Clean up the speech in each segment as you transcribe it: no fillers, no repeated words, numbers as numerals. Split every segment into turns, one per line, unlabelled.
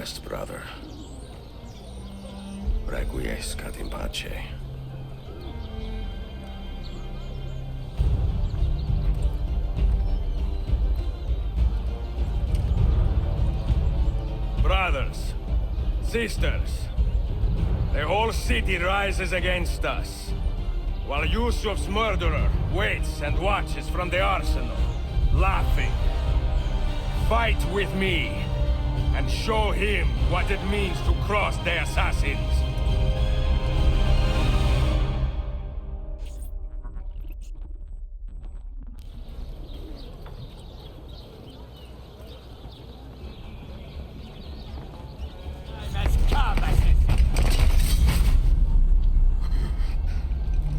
request, brother. Requiescat in pace.
Brothers, sisters, the whole city rises against us, while Yusuf's murderer waits and watches from the arsenal, laughing. Fight with me, and show him what it means to cross the assassins.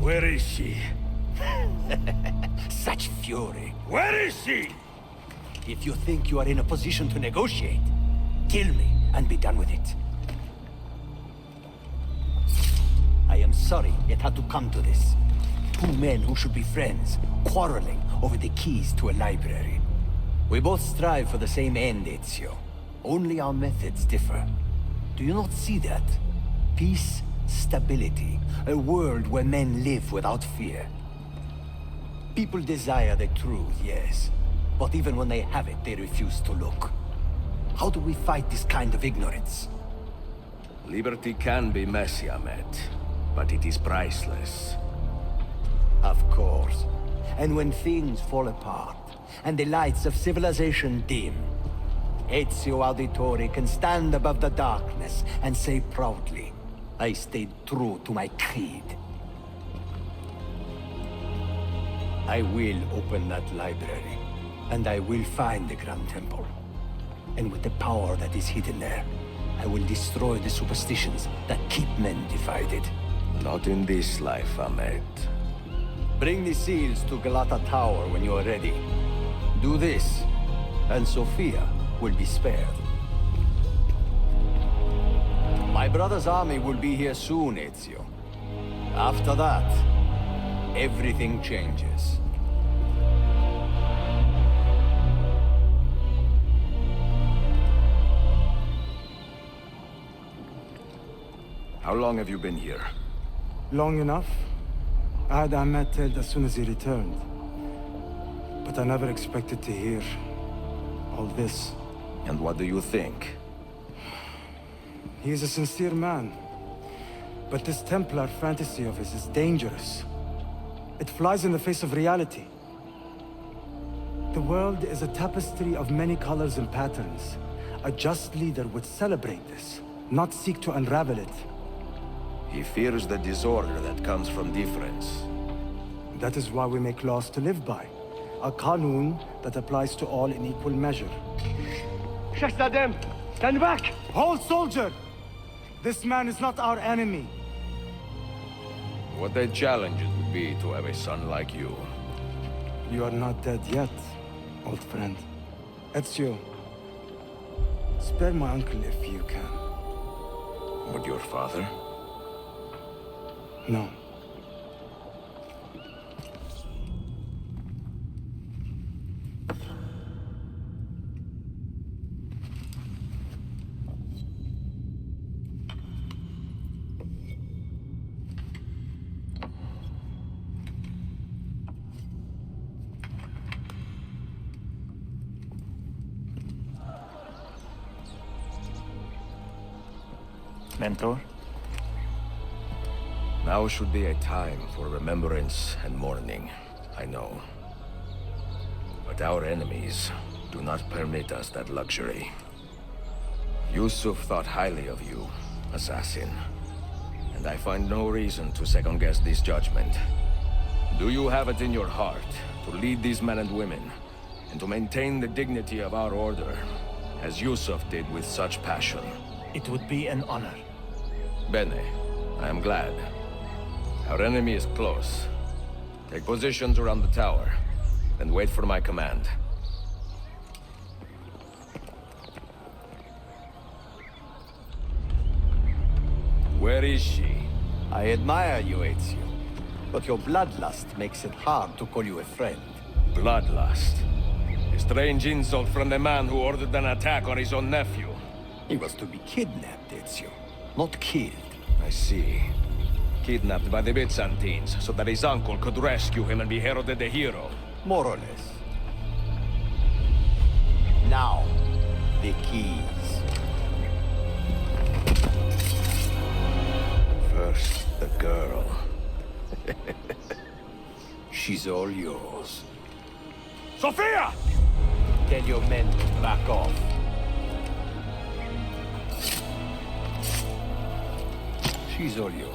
Where is she?
Such fury.
Where is she?
If you think you are in a position to negotiate, kill me and be done with it. I am sorry it had to come to this. Two men who should be friends, quarreling over the keys to a library. We both strive for the same end, Ezio. Only our methods differ. Do you not see that? Peace, stability, a world where men live without fear. People desire the truth, yes. But even when they have it, they refuse to look. How do we fight this kind of ignorance?
Liberty can be messy, Ahmed, but it is priceless.
Of course. And when things fall apart, and the lights of civilization dim, Ezio Auditore can stand above the darkness and say proudly, I stayed true to my creed. I will open that library, and I will find the Grand Temple. And with the power that is hidden there, I will destroy the superstitions that keep men divided.
Not in this life, Ahmed.
Bring the seals to Galata Tower when you are ready. Do this, and Sophia will be spared. My brother's army will be here soon, Ezio. After that, everything changes.
How long have you been here?
Long enough. I had Ahmed killed as soon as he returned. But I never expected to hear all this.
And what do you think?
He is a sincere man. But this Templar fantasy of his is dangerous. It flies in the face of reality. The world is a tapestry of many colors and patterns. A just leader would celebrate this, not seek to unravel it.
He fears the disorder that comes from difference.
That is why we make laws to live by. A qanun that applies to all in equal measure.
Shahzadem, stand back!
Hold, soldier! This man is not our enemy.
What a challenge it would be to have a son like you.
You are not dead yet, old friend. Ezio, spare my uncle if you can.
But your father?
No.
Mentor?
Now should be a time for remembrance and mourning, I know. But our enemies do not permit us that luxury. Yusuf thought highly of you, assassin. And I find no reason to second-guess this judgment. Do you have it in your heart to lead these men and women, and to maintain the dignity of our order, as Yusuf did with such passion?
It would be an honor.
Bene, I am glad. Our enemy is close. Take positions around the tower, and wait for my command. Where is she?
I admire you, Ezio. But your bloodlust makes it hard to call you a friend.
Bloodlust. A strange insult from the man who ordered an attack on his own nephew.
He was to be kidnapped, Ezio, not killed.
I see. Kidnapped by the Byzantines, so that his uncle could rescue him and be heralded the hero.
More or less. Now, the keys.
First, the girl.
She's all yours.
Sophia!
Tell your men to back off. She's all yours.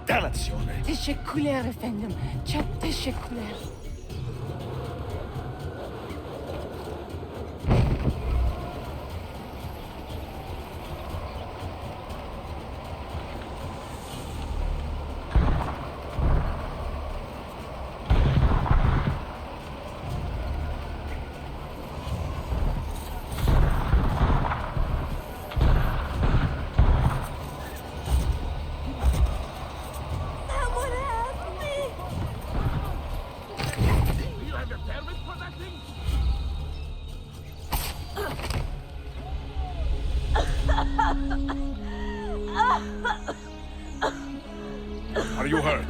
Dannazione!
تشكرا efendim. Çok teşekkürler. Someone help me!
Are you hurt?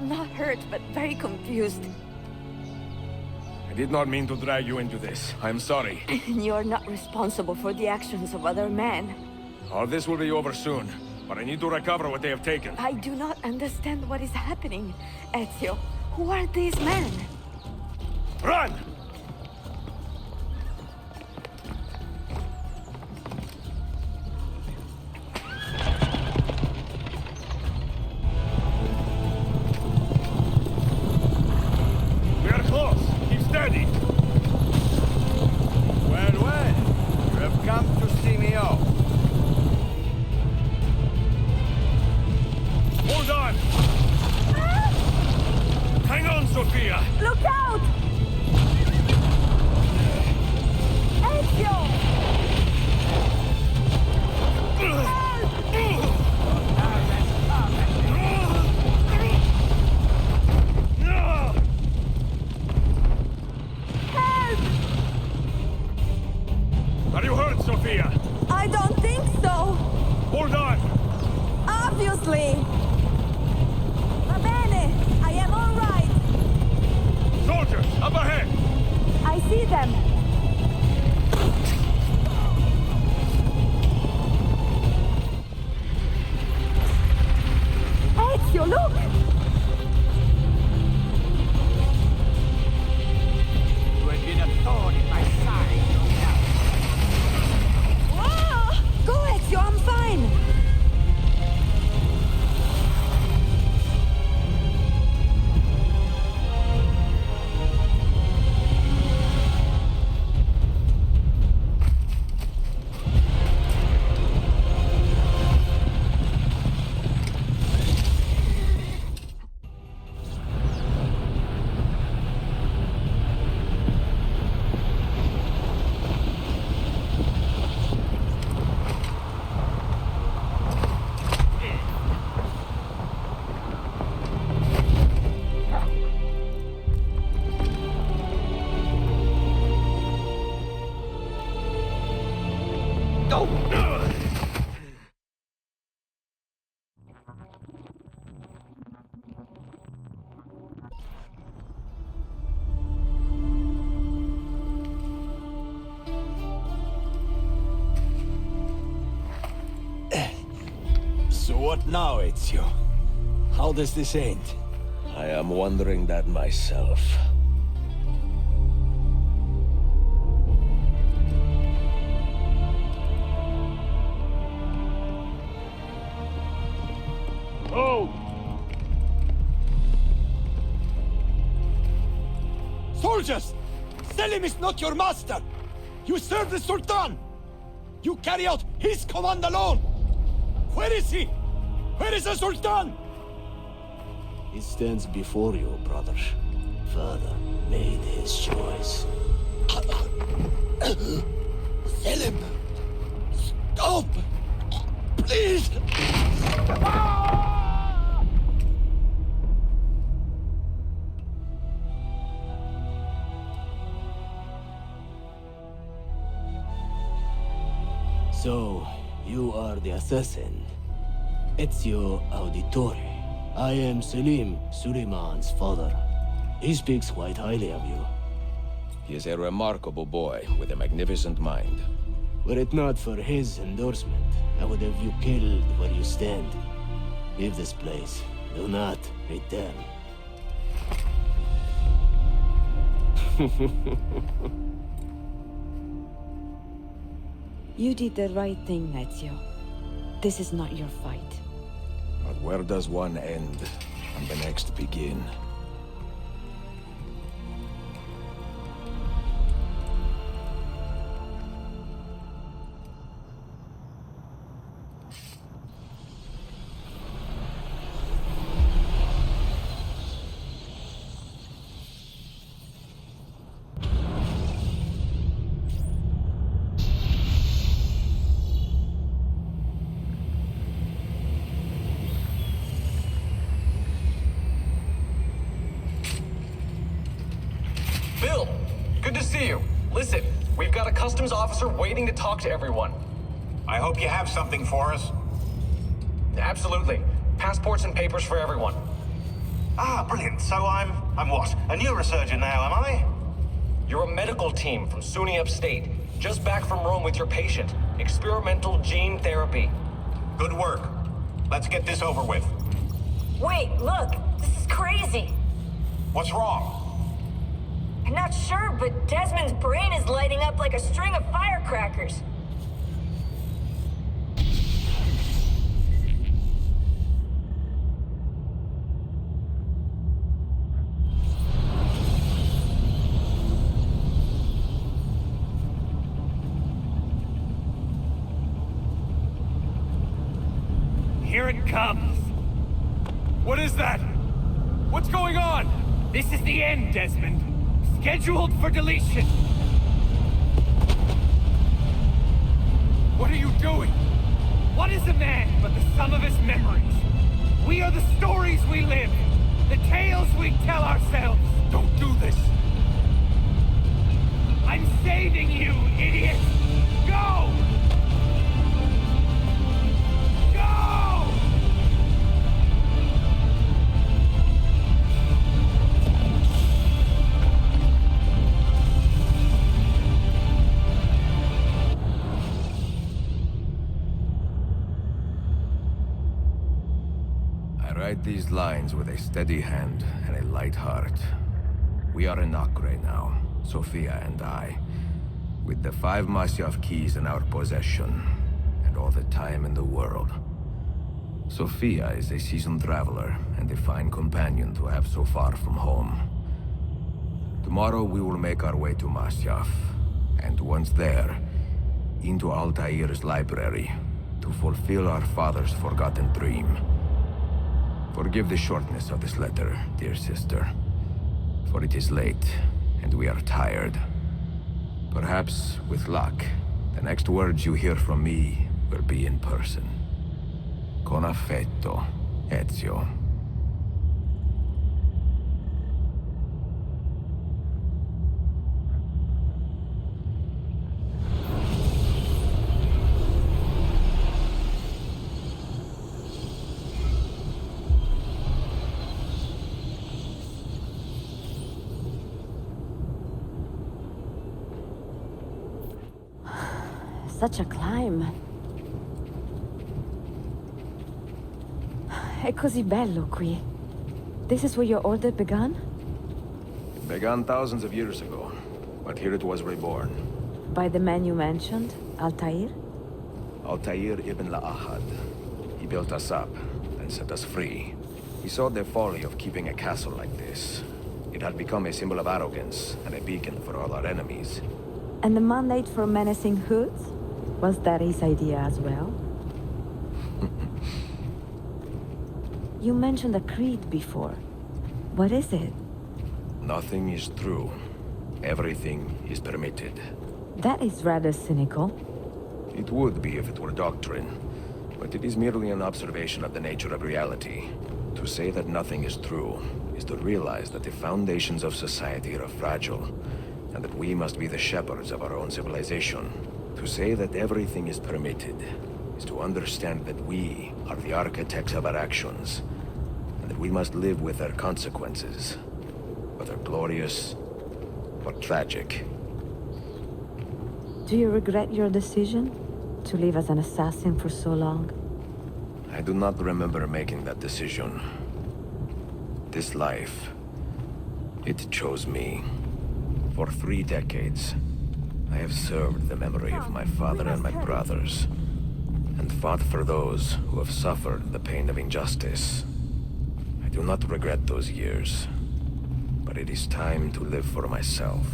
Not hurt, but very confused.
I did not mean to drag you into this. I'm sorry.
You're not responsible for the actions of other men.
All this will be over soon, but I need to recover what they have taken.
I do not understand what is happening, Ezio. Who are these men?
Run! We are close. Keep steady.
Well, you have come to see me off.
Hold on! Hang on, Sophia!
Look out! Ezio! Help!
Are you hurt, Sophia?
I don't think so.
Hold on!
Obviously. Va bene. I am all right.
Soldiers, up ahead!
I see them. Ezio, look!
You have been a thorn in my side, no doubt.
Ah! Go, Ezio, I'm fine.
So what now, Ezio? How does this end?
I am wondering that myself.
Oh!
Soldiers! Selim is not your master! You serve the Sultan! You carry out his command alone! Where is he? Where is the Sultan?
He stands before you, brother. Father made his choice. Selim! Stop! Please! So, you are the assassin. Ezio Auditore. I am Selim, Suleiman's father. He speaks quite highly of you.
He is a remarkable boy with a magnificent mind.
Were it not for his endorsement, I would have you killed where you stand. Leave this place. Do not return.
You did the right thing, Ezio. This is not your fight.
But where does one end and the next begin?
Bill, good to see you. Listen, we've got a customs officer waiting to talk to everyone.
I hope you have something for us.
Absolutely. Passports and papers for everyone.
Ah, brilliant. So I'm what? A neurosurgeon now, am I?
You're a medical team from SUNY Upstate. Just back from Rome with your patient. Experimental gene therapy.
Good work. Let's get this over with.
Wait, look! This is crazy!
What's wrong?
I'm not sure, but Desmond's brain is lighting up like a string of firecrackers.
Here it comes. What is that? What's going on? This is the end, Desmond. Scheduled for deletion. What are you doing? What is a man but the sum of his memories? We are the stories we live, the tales we tell ourselves. Don't do this. I'm saving you, idiot! Go! Go!
I write these lines with a steady hand and a light heart. We are in Acre now, Sophia and I, with the 5 Masyaf keys in our possession, and all the time in the world. Sophia is a seasoned traveler and a fine companion to have so far from home. Tomorrow we will make our way to Masyaf, and once there, into Altair's library, to fulfill our father's forgotten dream. Forgive the shortness of this letter, dear sister, for it is late, and we are tired. Perhaps, with luck, the next words you hear from me will be in person. Con affetto, Ezio.
Such a climb. È così bello qui. This is where your order began?
It began thousands of years ago, but here it was reborn.
By the man you mentioned, Altair?
Altair ibn La'ahad. He built us up and set us free. He saw the folly of keeping a castle like this. It had become a symbol of arrogance and a beacon for all our enemies.
And the mandate for menacing hoods? Was that his idea as well? You mentioned a creed before. What is it?
Nothing is true. Everything is permitted.
That is rather cynical.
It would be if it were doctrine, but it is merely an observation of the nature of reality. To say that nothing is true is to realize that the foundations of society are fragile, and that we must be the shepherds of our own civilization. To say that everything is permitted is to understand that we are the architects of our actions, and that we must live with their consequences, whether glorious or tragic.
Do you regret your decision to live as an assassin for so long?
I do not remember making that decision. This life, it chose me. For 3 decades, I have served the memory of my father and my brothers, and fought for those who have suffered the pain of injustice. I do not regret those years, but it is time to live for myself.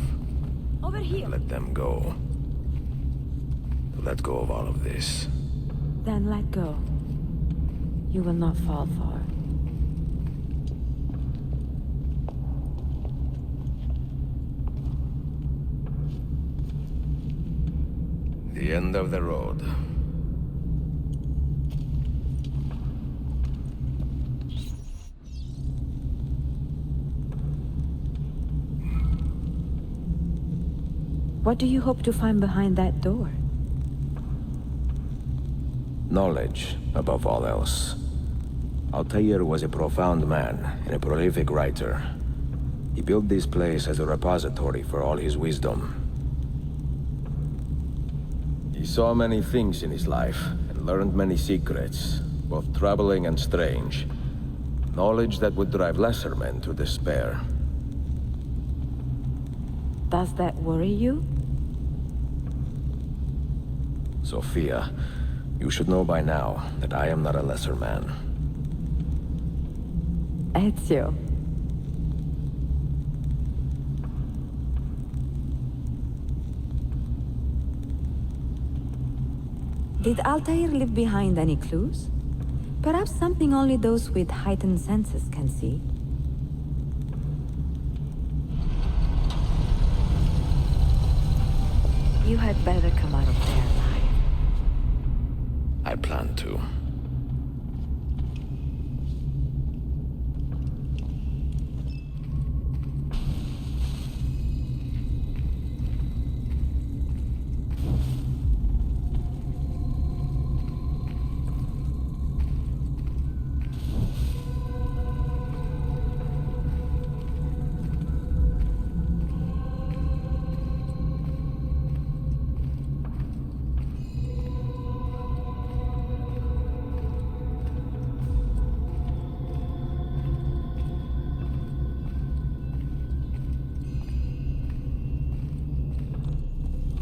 Over here.
Let them go. To let go of all of this.
Then let go. You will not fall far.
The end of the road.
What do you hope to find behind that door?
Knowledge, above all else. Altair was a profound man and a prolific writer. He built this place as a repository for all his wisdom. He saw many things in his life and learned many secrets, both troubling and strange. Knowledge that would drive lesser men to despair.
Does that worry you?
Sophia, you should know by now that I am not a lesser man.
Ezio. Did Altair leave behind any clues? Perhaps something only those with heightened senses can see. You had better come out of there alive.
I plan to.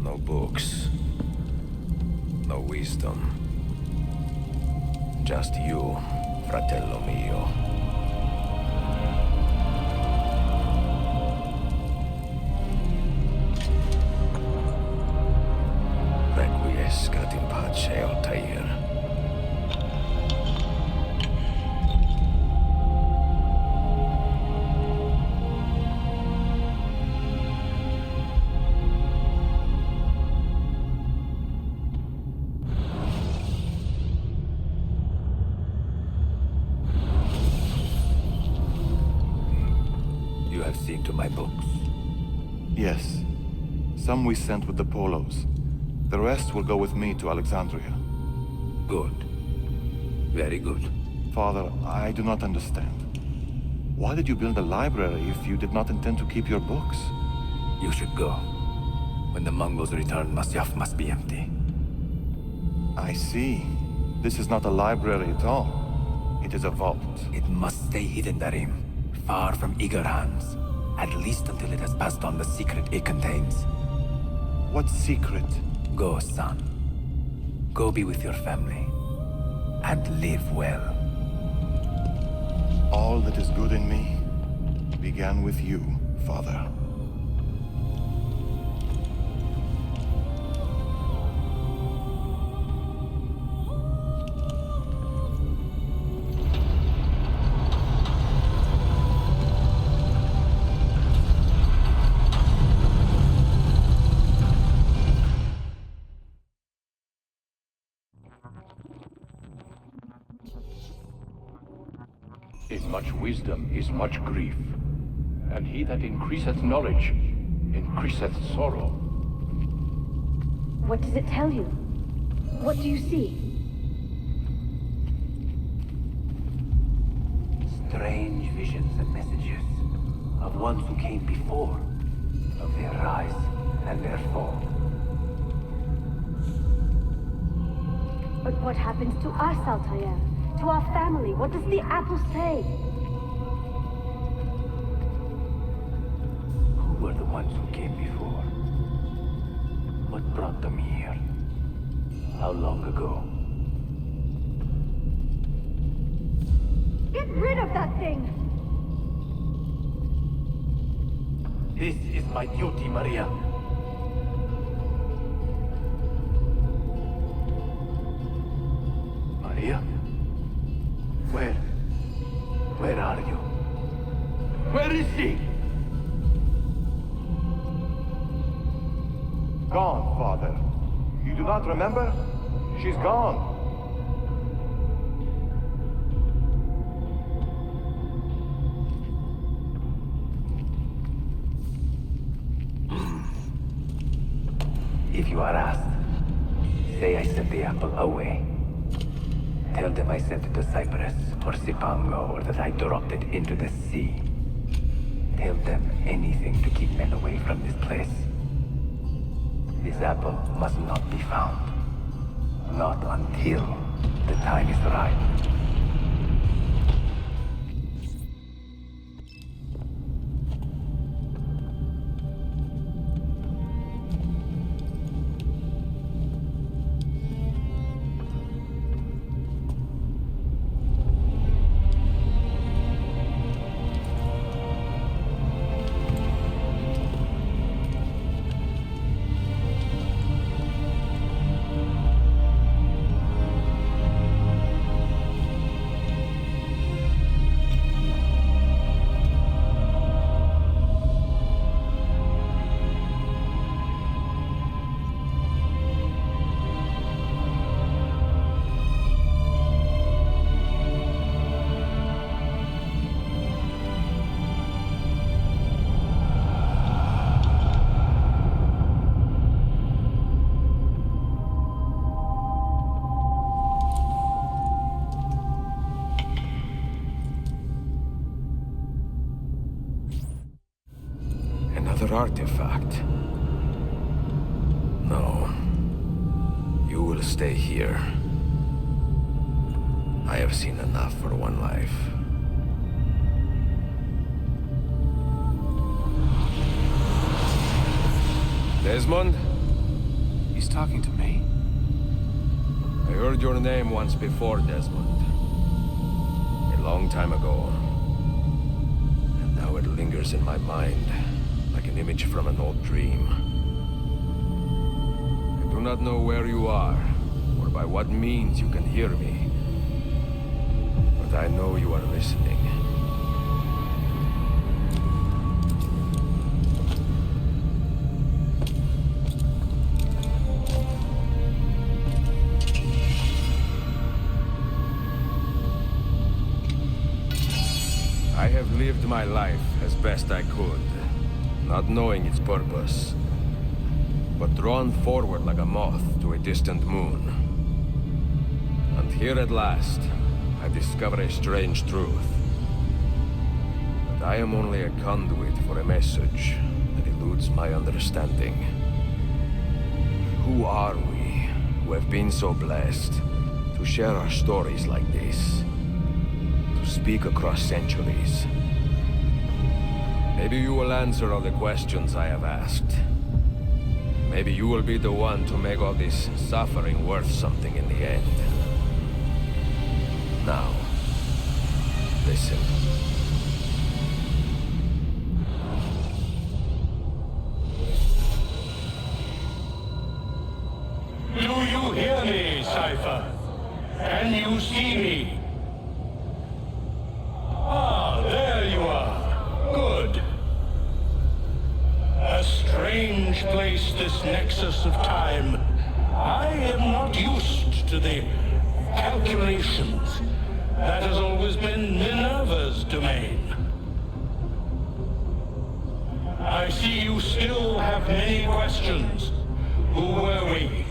No books. No wisdom. Just you, fratello mio. Requiescat in pace, Altair. You have seen to my books.
Yes. Some we sent with the Polos. The rest will go with me to Alexandria.
Good. Very good.
Father, I do not understand. Why did you build a library if you did not intend to keep your books?
You should go. When the Mongols return, Masyaf must be empty.
I see. This is not a library at all. It is a vault.
It must stay hidden, Darim. Far from eager hands. At least until it has passed on the secret it contains.
What secret?
Go, son. Go be with your family. And live well.
All that is good in me began with you, Father.
In much wisdom is much grief, and he that increaseth knowledge increaseth sorrow.
What does it tell you? What do you see?
Strange visions and messages of ones who came before, of their rise and their fall.
But what happens to us, Altair? To our family? What does the apple say?
Who were the ones who came before? What brought them here? How long ago?
Get rid of that thing!
This is my duty, Maria.
Maria? Where are you?
Where is she?
Gone, Father. You do not remember? She's gone.
If you are asked, say I sent the apple away. Tell them I sent it to Cyprus or Cipango, or that I dropped it into the sea. Tell them anything to keep men away from this place. This apple must not be found. Not until the time is right.
Artifact. No. You will stay here. I have seen enough for one life. Desmond?
He's talking to me?
I heard your name once before, Desmond. A long time ago. And now it lingers in my mind. An image from an old dream. I do not know where you are, or by what means you can hear me. But I know you are listening. I have lived my life as best I could. Not knowing its purpose, but drawn forward like a moth to a distant moon. And here at last, I discover a strange truth. That I am only a conduit for a message that eludes my understanding. Who are we, who have been so blessed to share our stories like this? To speak across centuries? Maybe you will answer all the questions I have asked. Maybe you will be the one to make all this suffering worth something in the end. Now, listen.
Do you hear me, Cypher? Can you see me? Ah, there you are. Good. A strange place, this nexus of time. I am not used to the calculations. That has always been Minerva's domain. I see you still have many questions. Who were we?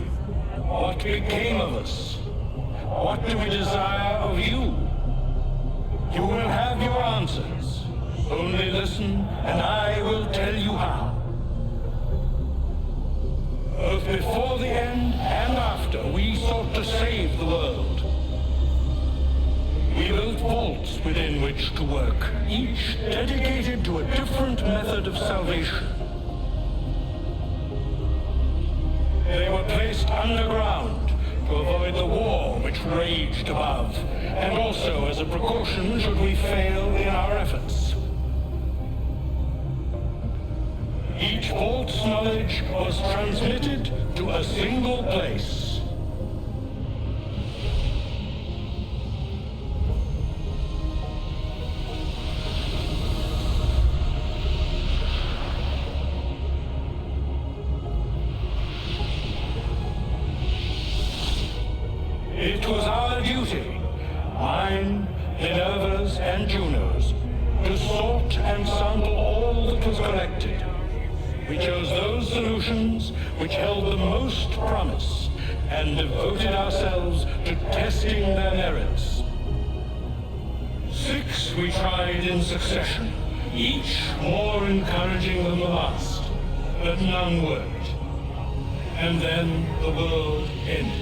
What became of us? What do we desire of you? You will have your answers. Only listen, and I will tell you how. Both before the end and after, we sought to save the world. We built vaults within which to work, each dedicated to a different method of salvation. They were placed underground to avoid the war which raged above, and also as a precaution should we fail in our efforts. Each vault's knowledge was transmitted to a single place. It was our duty, mine, Minerva's, and Juno's, to sort and sample all that was collected. We chose those solutions which held the most promise and devoted ourselves to testing their merits. 6 we tried in succession, each more encouraging than the last, but none worked. And then the world ended.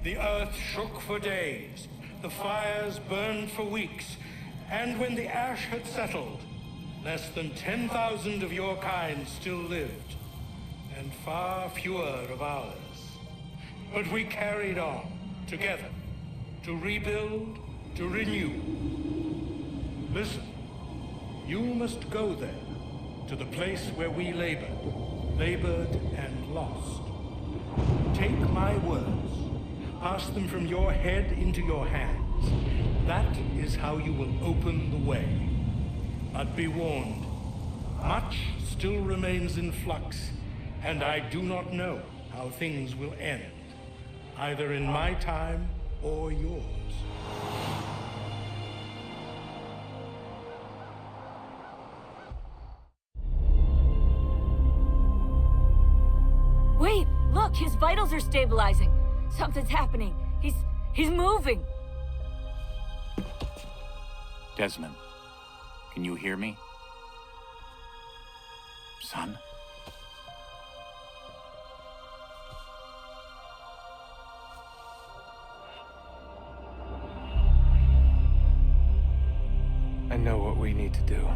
The earth shook for days, the fires burned for weeks, and when the ash had settled, less than 10,000 of your kind still lived, and far fewer of ours. But we carried on, together, to rebuild, to renew. Listen, you must go there, to the place where we labored and lost. Take my words. Pass them from your head into your hands. That is how you will open the way. But be warned, much still remains in flux, and I do not know how things will end, either in my time or yours.
Wait, look, his vitals are stabilizing. Something's happening. He's moving.
Desmond, can you hear me? Son?
I know what we need to do.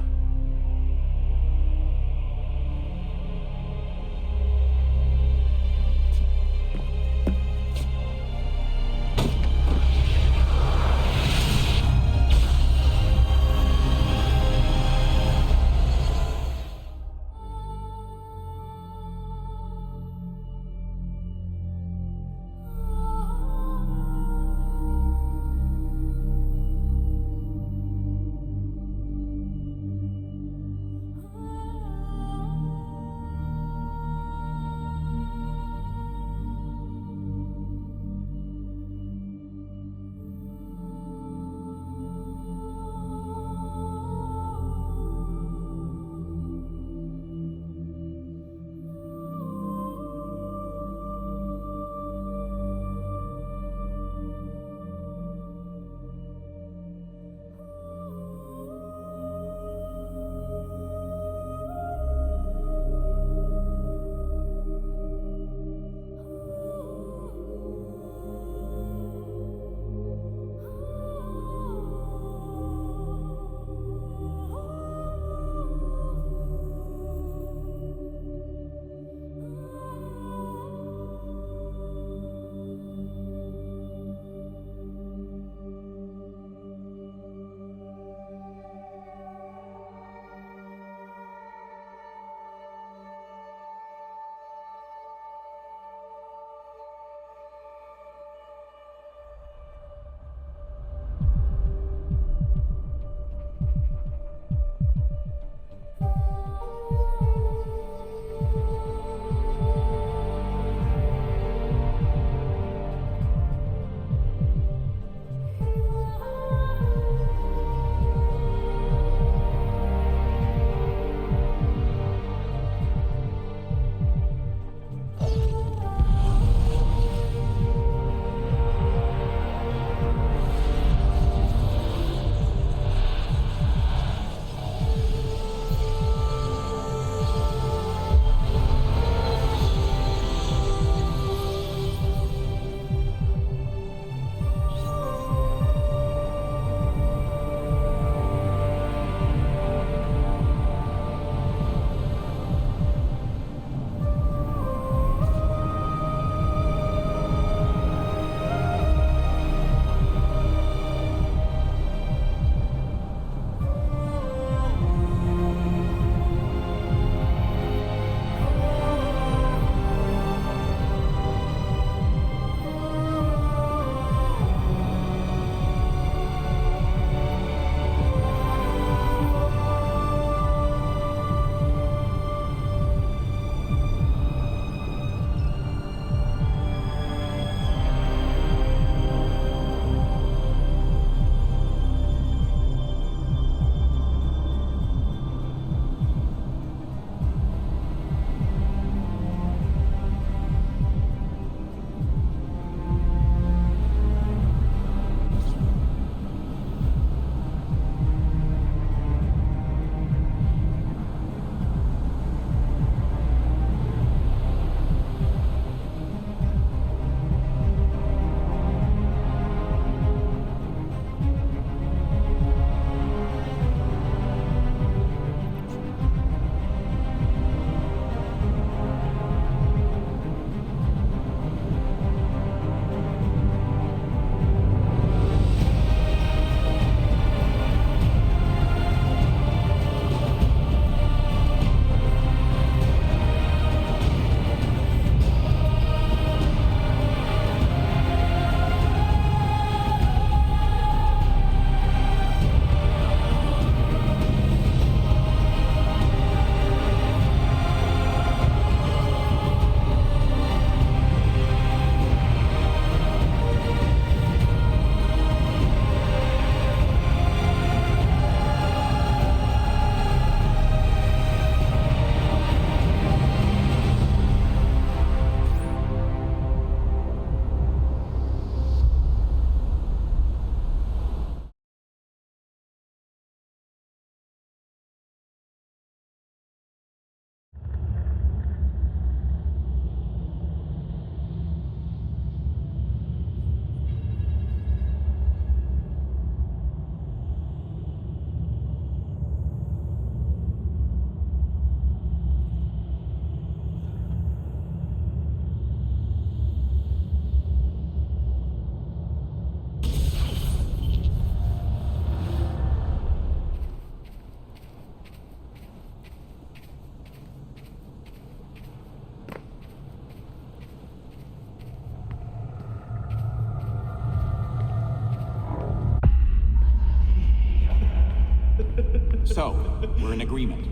we're in agreement.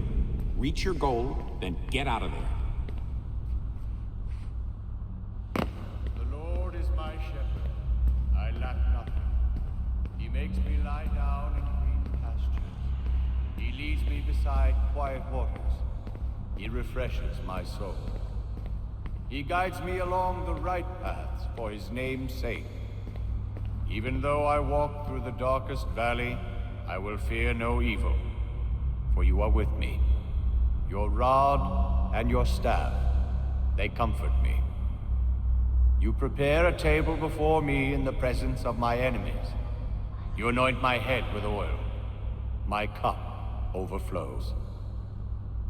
Reach your goal, then get out of there.
The Lord is my shepherd. I lack nothing. He makes me lie down in green pastures. He leads me beside quiet waters. He refreshes my soul. He guides me along the right paths for his name's sake. Even though I walk through the darkest valley, I will fear no evil, for you are with me. Your rod and your staff, they comfort me. You prepare a table before me in the presence of my enemies. You anoint my head with oil. My cup overflows.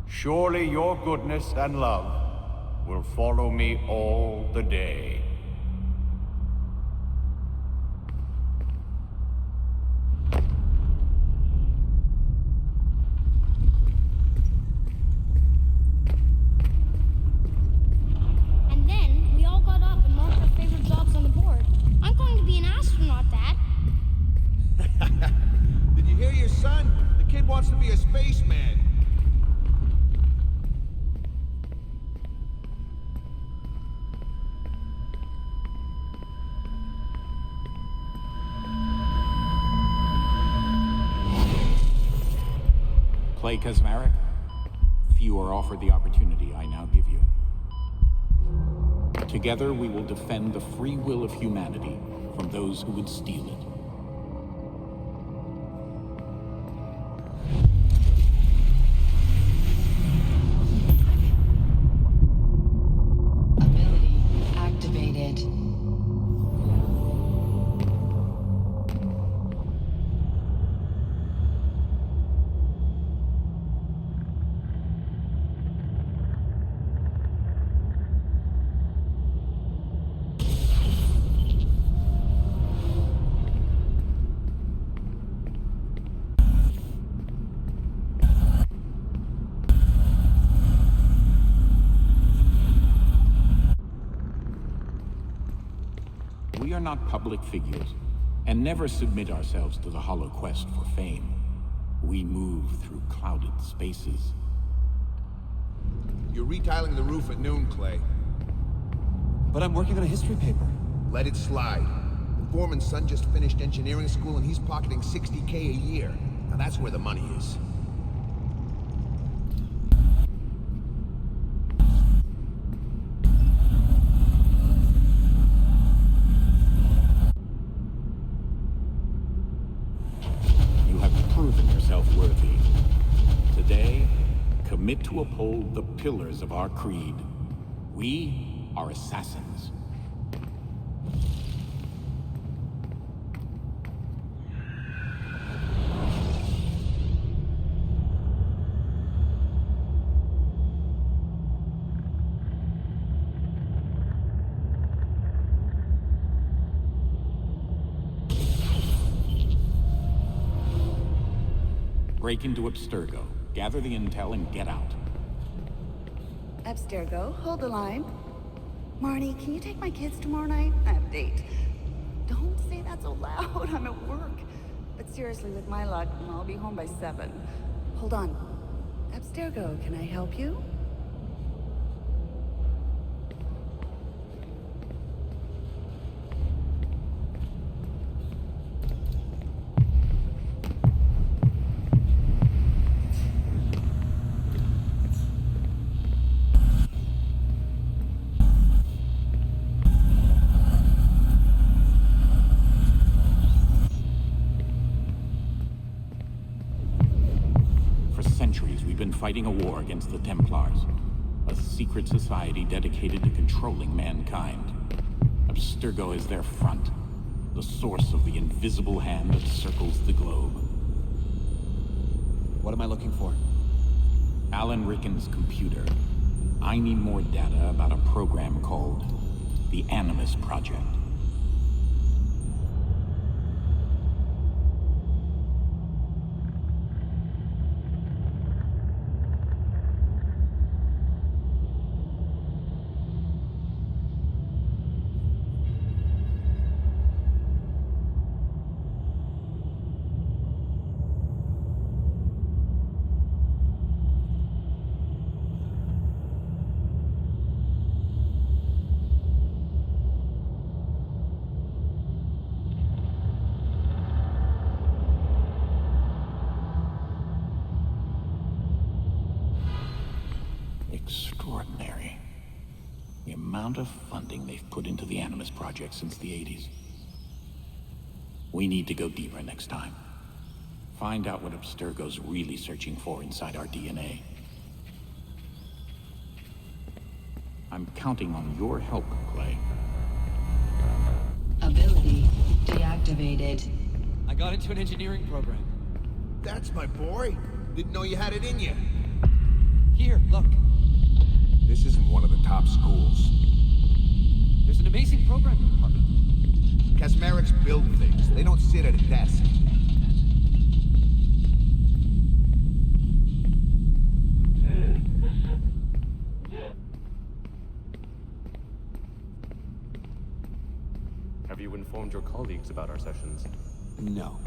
Surely your goodness and love will follow me all the day.
And then we all got up and marked our favorite jobs on the board. I'm going to be an astronaut, Dad.
Did you hear your son? The kid wants to be a spaceman.
Play Kazmarek? Few are offered the opportunity I now give you. Together we will defend the free will of humanity from those who would steal it.
Ability activated.
We are not public figures, and never submit ourselves to the hollow quest for fame. We move through clouded spaces.
You're retiling the roof at noon, Clay.
But I'm working on a history paper.
Let it slide. The foreman's son just finished engineering school and he's pocketing $60K a year. Now that's where the money is.
You have proven yourself worthy. Today, commit to uphold the pillars of our creed. We are assassins. Break into Abstergo, gather the intel, and get out.
Abstergo, hold the line. Marnie, can you take my kids tomorrow night? I have a date. Don't say that so loud, I'm at work. But seriously, with my luck, I'll be home by 7. Hold on. Abstergo, can I help you?
Fighting a war against the Templars, a secret society dedicated to controlling mankind. Abstergo is their front, the source of the invisible hand that circles the globe.
What am I looking for?
Alan Ricken's computer. I need more data about a program called the Animus Project. Extraordinary. The amount of funding they've put into the Animus project since the 80s. We need to go deeper next time. Find out what Abstergo's really searching for inside our DNA. I'm counting on your help, Clay.
Ability deactivated.
I got into an engineering program.
That's my boy. Didn't know you had it in you.
Here, look.
This isn't one of the top schools.
There's an amazing programming department.
Kasmeriks build things. They don't sit at a desk.
Have you informed your colleagues about our sessions?
No.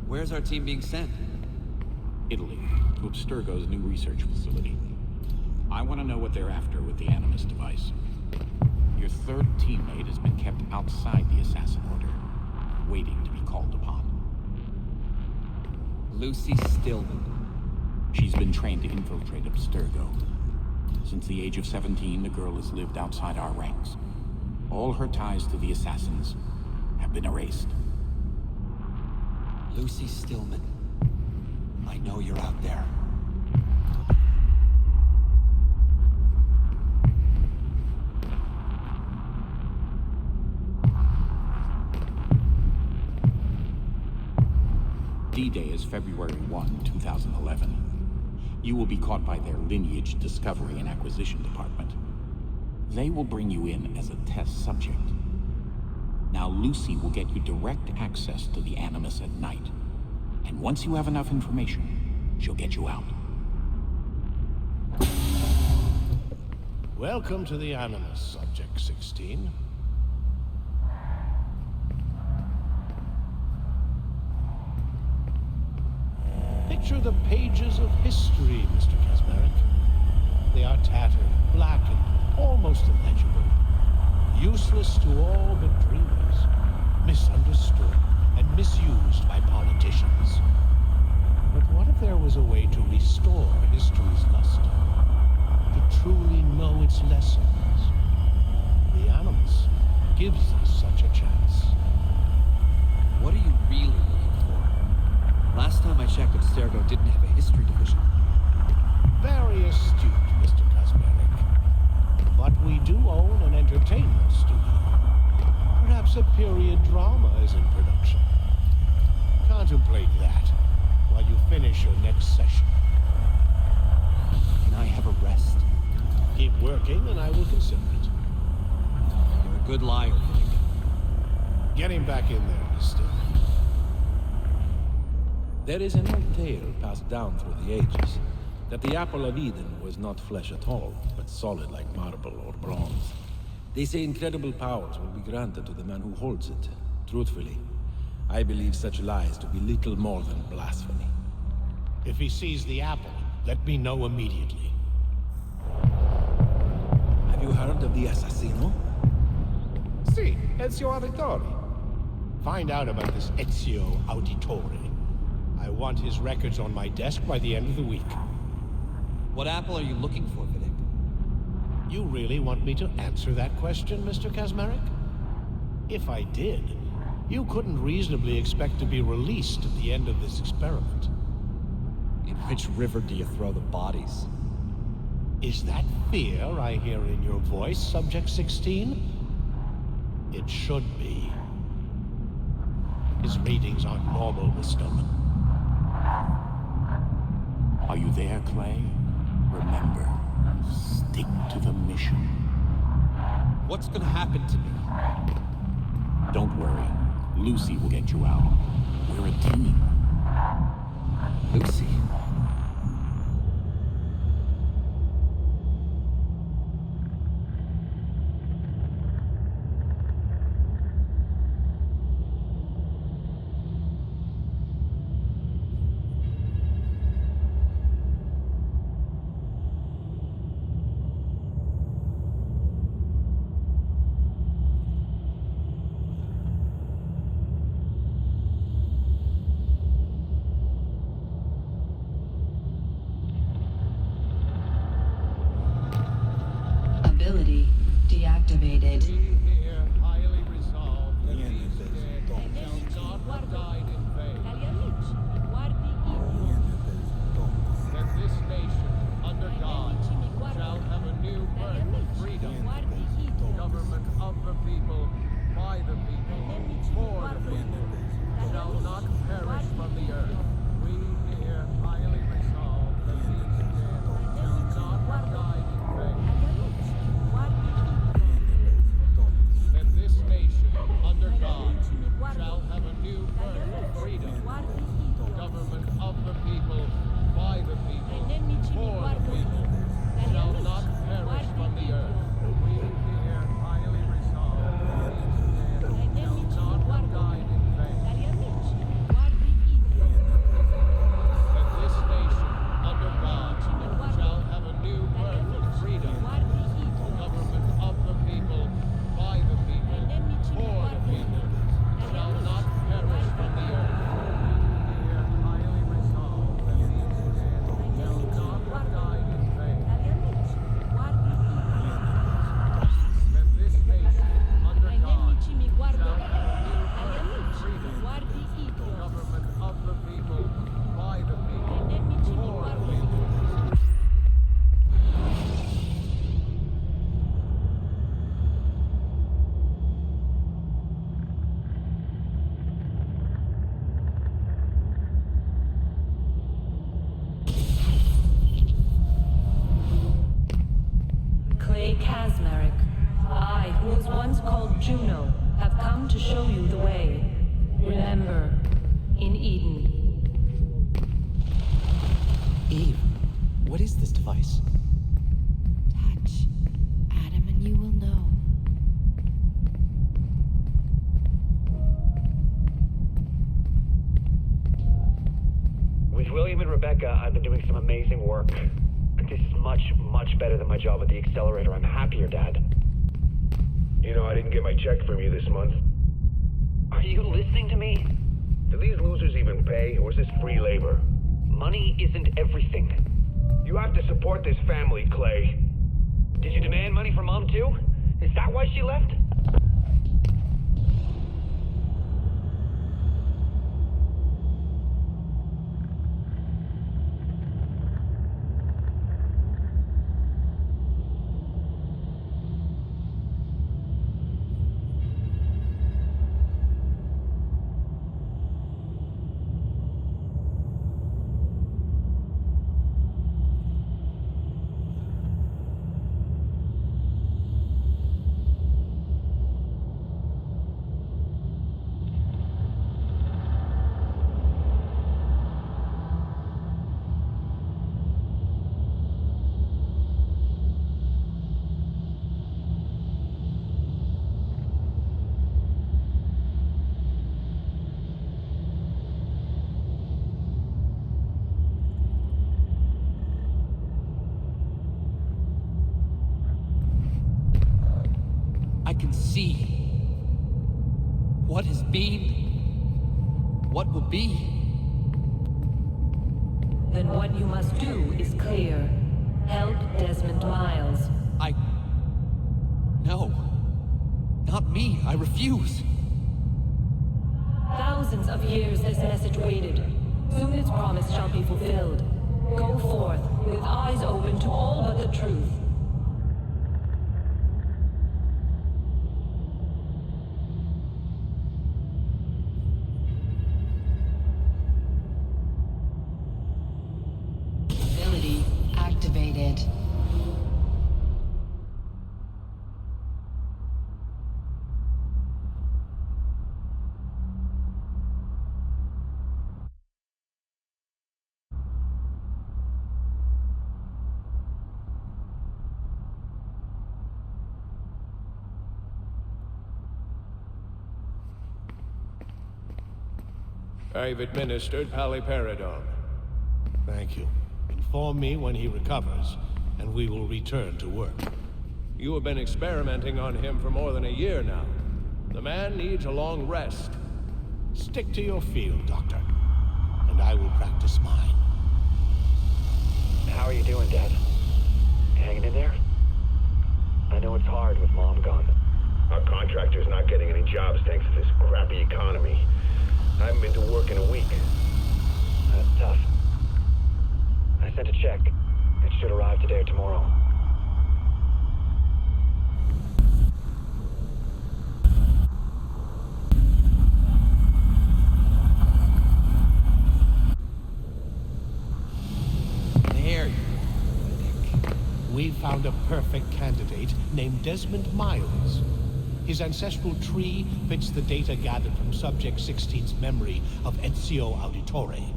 Where's our team being sent?
Italy, to Abstergo's new research facility. I want to know what they're after with the Animus device. Your third teammate has been kept outside the Assassin Order, waiting to be called upon.
Lucy Stillman.
She's been trained to infiltrate Abstergo. Since the age of 17, the girl has lived outside our ranks. All her ties to the Assassins have been erased.
Lucy Stillman. I know you're out there.
D-Day is February 1, 2011. You will be caught by their Lineage Discovery and Acquisition Department. They will bring you in as a test subject. Now Lucy will get you direct access to the Animus at night. And once you have enough information, she'll get you out.
Welcome to the Animus, Subject 16. Picture the pages of history, Mr. Kasmerik. They are tattered, blackened, almost illegible. Useless to all but dreamers. Misunderstood and misused by politicians. But what if there was a way to restore history's luster? To truly know its lessons? The Animus gives us such a chance.
What are you really looking for? Last time I checked, Abstergo didn't have a history division.
Very astute, Mr. Kasmerik. But we do own an entertainment studio. Perhaps a period drama is in production. Contemplate that while you finish your next session.
Can I have a rest?
Keep working and I will consider it.
You're a good liar, Nick.
Getting back in there is still.
There is an old tale passed down through the ages that the apple of Eden was not flesh at all, but solid like marble or bronze. They say incredible powers will be granted to the man who holds it. Truthfully, I believe such lies to be little more than blasphemy.
If he sees the apple, let me know immediately.
Have you heard of the assassino?
Si, Ezio Auditore. Find out about this Ezio Auditore. I want his records on my desk by the end of the week.
What apple are you looking for, Vidic?
You really want me to answer that question, Mr. Kazmarek? If I did, you couldn't reasonably expect to be released at the end of this experiment.
In which river do you throw the bodies?
Is that fear I hear in your voice, Subject 16? It should be. His readings aren't normal, Mr. Stoneman.
Are you there, Clay? Remember, stick to the mission.
What's gonna happen to me?
Don't worry. Lucy will get you out. We're a team.
Lucy?
Ability deactivated.
We here highly resolve that these dead shall not have died in vain. That this nation, under God, shall have a new birth of freedom. Government of the people, by the people, for the people, shall not perish from the earth. We here highly resolve that these dead shall not have died in vain. That this nation, under God, shall have a new birth of freedom. Government of the people, by the people, for the people, shall not perish from the earth. We here highly resolve that these dead shall not have died in vain. That this nation, under God, shall have a new birth of freedom. Government of the people, by the people, for the people, shall not perish from the earth. We here highly resolve that these dead shall not have died in vain. That this nation, under God, shall have a new birth of freedom. Government of the people, by the people, for the people.
Clay Kazmarek, I, who was once called Juno, have come to show you the way. Remember, in Eden.
Eve, what is this device?
Touch. Adam, and you will know.
With William and Rebecca, I've been doing some amazing work. This is much, much better than my job at the accelerator. I'm happier, Dad.
You know, I didn't get my check from you this month.
Are you listening to me?
Do these losers even pay, or is this free labor?
Money isn't everything.
You have to support this family, Clay.
Did you demand money from Mom, too? Is that why she left?
can see what has been, what will be.
Then what you must do is clear. Help Desmond Miles.
No. Not me. I refuse.
Thousands of years this message waited. Soon its promise shall be fulfilled. Go forth, with eyes open to all but the truth.
Ability activated.
I've administered paliperidone. Thank you. Inform me when he recovers, and we will return to work. You have been experimenting on him for more than a year now. The man needs a long rest. Stick to your field, Doctor, and I will practice mine.
How are you doing, Dad? Hanging in there? I know it's hard with Mom gone.
Our contractor's not getting any jobs thanks to this crappy economy. I haven't been to work in a week.
That's tough. I sent a check. It should arrive today or tomorrow.
There you go.
We found a perfect candidate named Desmond Miles. His ancestral tree fits the data gathered from Subject 16's memory of Ezio Auditore.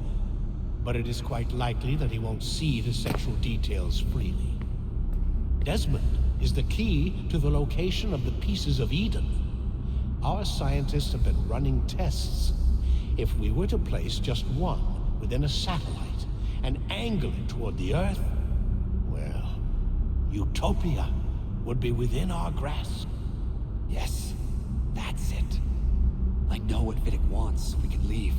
But it is quite likely that he won't see the central details freely. Desmond is the key to the location of the pieces of Eden. Our scientists have been running tests. If we were to place just one within a satellite and angle it toward the Earth, well, Utopia would be within our grasp.
Yes, that's it. I know what Vidic wants. We can leave.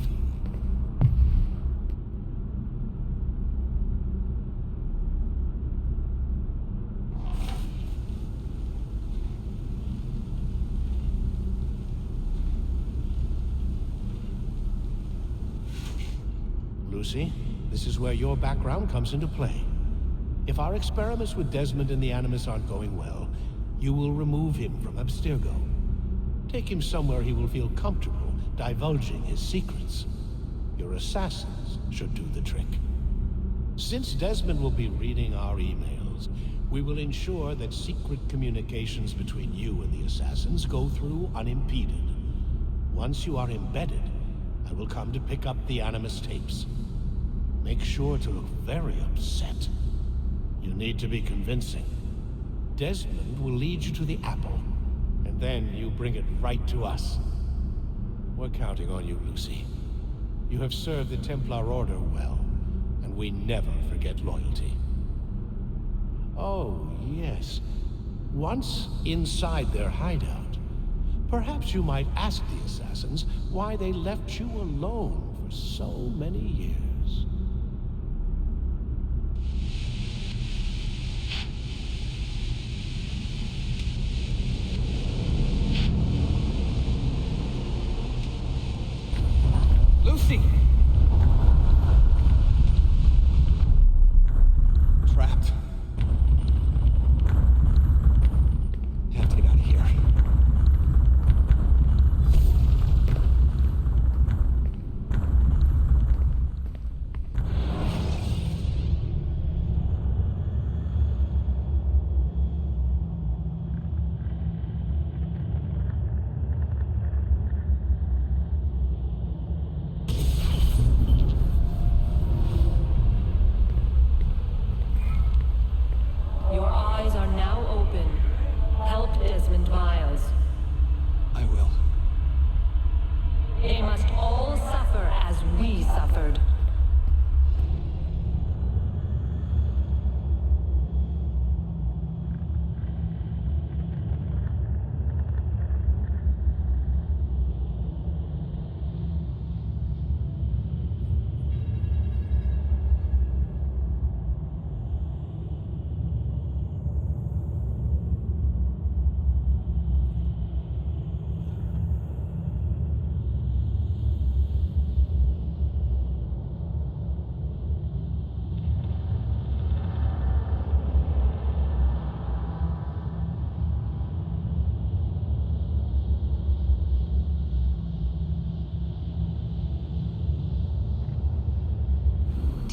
Lucy, this is where your background comes into play. If our experiments with Desmond and the Animus aren't going well, you will remove him from Abstergo. Take him somewhere he will feel comfortable divulging his secrets. Your assassins should do the trick. Since Desmond will be reading our emails, we will ensure that secret communications between you and the assassins go through unimpeded. Once you are embedded, I will come to pick up the Animus tapes. Make sure to look very upset. You need to be convincing. Desmond will lead you to the apple, and then you bring it right to us. We're counting on you, Lucy. You have served the Templar Order well, and we never forget loyalty. Oh, yes. Once inside their hideout, perhaps you might ask the assassins why they left you alone for so many years.
Lucy! Trapped. Have to get out of here.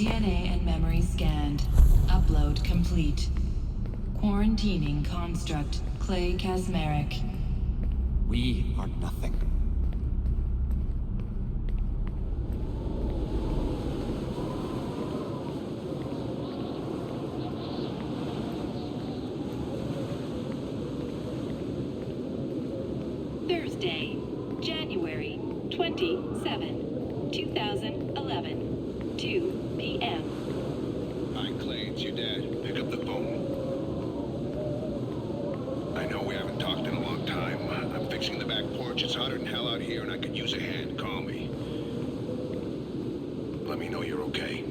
DNA and memory scanned. Upload complete. Quarantining construct Clay Casmeric.
We are nothing.
Thursday, January 27, 2011, 2 p.m.
Hi, Clay, it's your dad. Pick up the phone. I know we haven't talked in a long time. I'm fixing the back porch. It's hotter than hell out here, and I could use a hand. Call me. Let me know you're okay.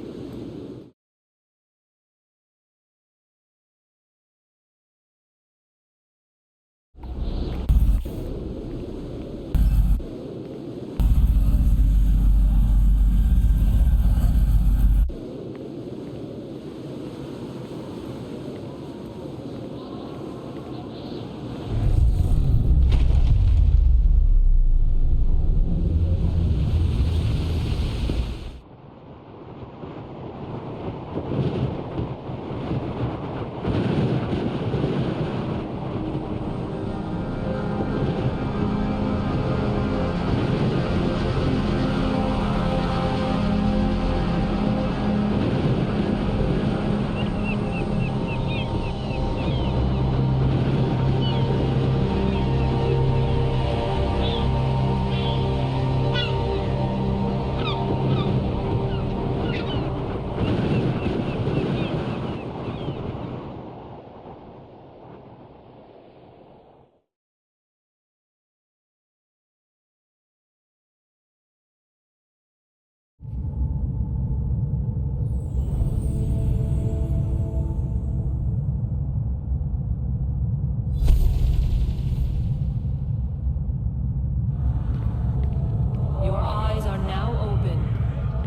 Your eyes are now open.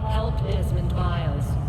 Help Desmond Miles.